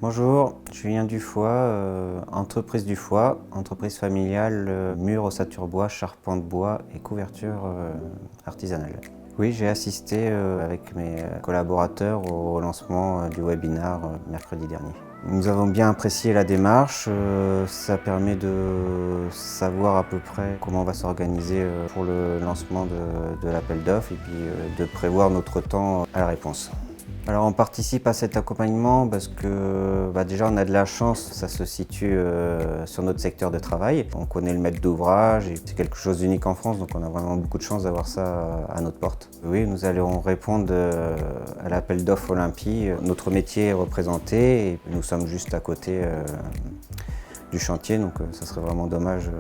Bonjour, je viens du Foix, entreprise du Foix, entreprise familiale, mur, ossature bois, charpente bois et couverture artisanale. Oui, j'ai assisté avec mes collaborateurs au lancement du webinaire mercredi dernier. Nous avons bien apprécié la démarche, ça permet de savoir à peu près comment on va s'organiser pour le lancement de l'appel d'offres et puis de prévoir notre temps à la réponse. Alors on participe à cet accompagnement parce que déjà on a de la chance, ça se situe sur notre secteur de travail. On connaît le maître d'ouvrage et c'est quelque chose d'unique en France, donc on a vraiment beaucoup de chance d'avoir ça à notre porte. Oui, nous allons répondre à l'appel d'offres Olympie. Notre métier est représenté et nous sommes juste à côté du chantier, donc ça serait vraiment dommage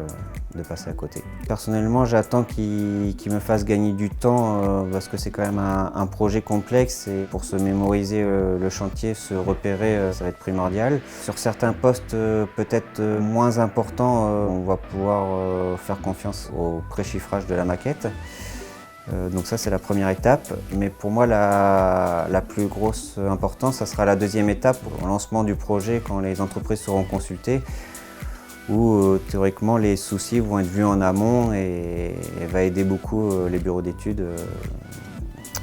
de passer à côté. Personnellement, j'attends qu'il me fasse gagner du temps parce que c'est quand même un projet complexe et pour se mémoriser le chantier, se repérer, ça va être primordial. Sur certains postes peut-être moins importants, on va pouvoir faire confiance au préchiffrage de la maquette. Donc ça c'est la première étape, mais pour moi la plus grosse importance, ça sera la deuxième étape, au lancement du projet quand les entreprises seront consultées, où théoriquement les soucis vont être vus en amont et va aider beaucoup les bureaux d'études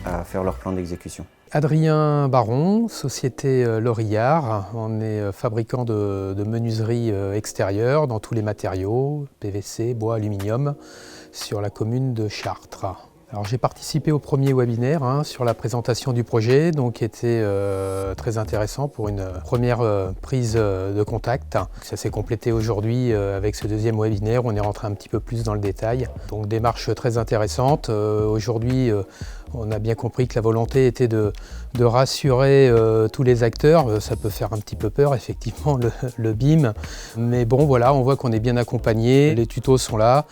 à faire leur plan d'exécution. Adrien Baron, société Lorillard. On est fabricant de menuiserie extérieure dans tous les matériaux, PVC, bois, aluminium, sur la commune de Chartres. Alors, j'ai participé au premier webinaire sur la présentation du projet, donc qui était très intéressant pour une première prise de contact. Ça s'est complété aujourd'hui avec ce deuxième webinaire, on est rentré un petit peu plus dans le détail. Donc démarche très intéressante. Aujourd'hui, on a bien compris que la volonté était de rassurer tous les acteurs. Ça peut faire un petit peu peur, effectivement, le BIM. Mais bon, voilà, on voit qu'on est bien accompagné, les tutos sont là.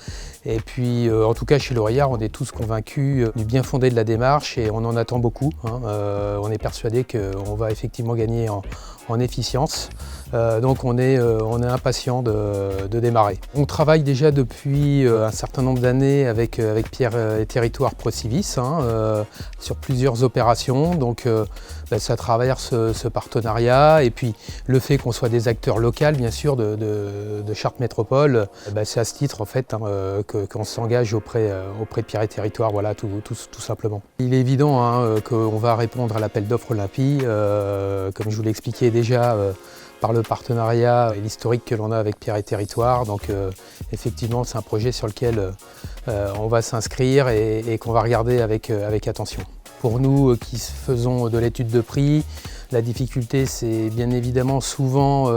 Et puis, en tout cas, chez Lorillard, on est tous convaincus du bien fondé de la démarche et on en attend beaucoup. On est persuadé qu'on va effectivement gagner en efficience. Donc on est impatient de démarrer. On travaille déjà depuis un certain nombre d'années avec Pierre et Territoire Procivis sur plusieurs opérations. Donc ça traverse ce partenariat et puis le fait qu'on soit des acteurs locaux bien sûr de Chartres Métropole, c'est à ce titre en fait qu'on s'engage auprès de Pierre et Territoire, voilà, tout simplement. Il est évident qu'on va répondre à l'appel d'offres Olympie, comme je vous l'ai expliqué déjà, par le partenariat et l'historique que l'on a avec Pierre et Territoire. Donc effectivement, c'est un projet sur lequel on va s'inscrire et qu'on va regarder avec attention. Pour nous qui faisons de l'étude de prix, la difficulté, c'est bien évidemment souvent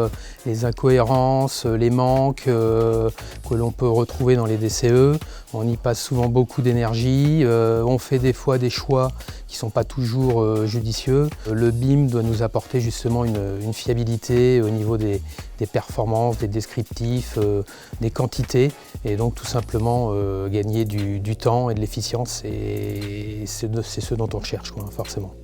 les incohérences, les manques que l'on peut retrouver dans les DCE. On y passe souvent beaucoup d'énergie, on fait des fois des choix qui ne sont pas toujours judicieux. Le BIM doit nous apporter justement une fiabilité au niveau des performances, des descriptifs, des quantités, et donc tout simplement gagner du temps et de l'efficience, et c'est ce dont on recherche, forcément.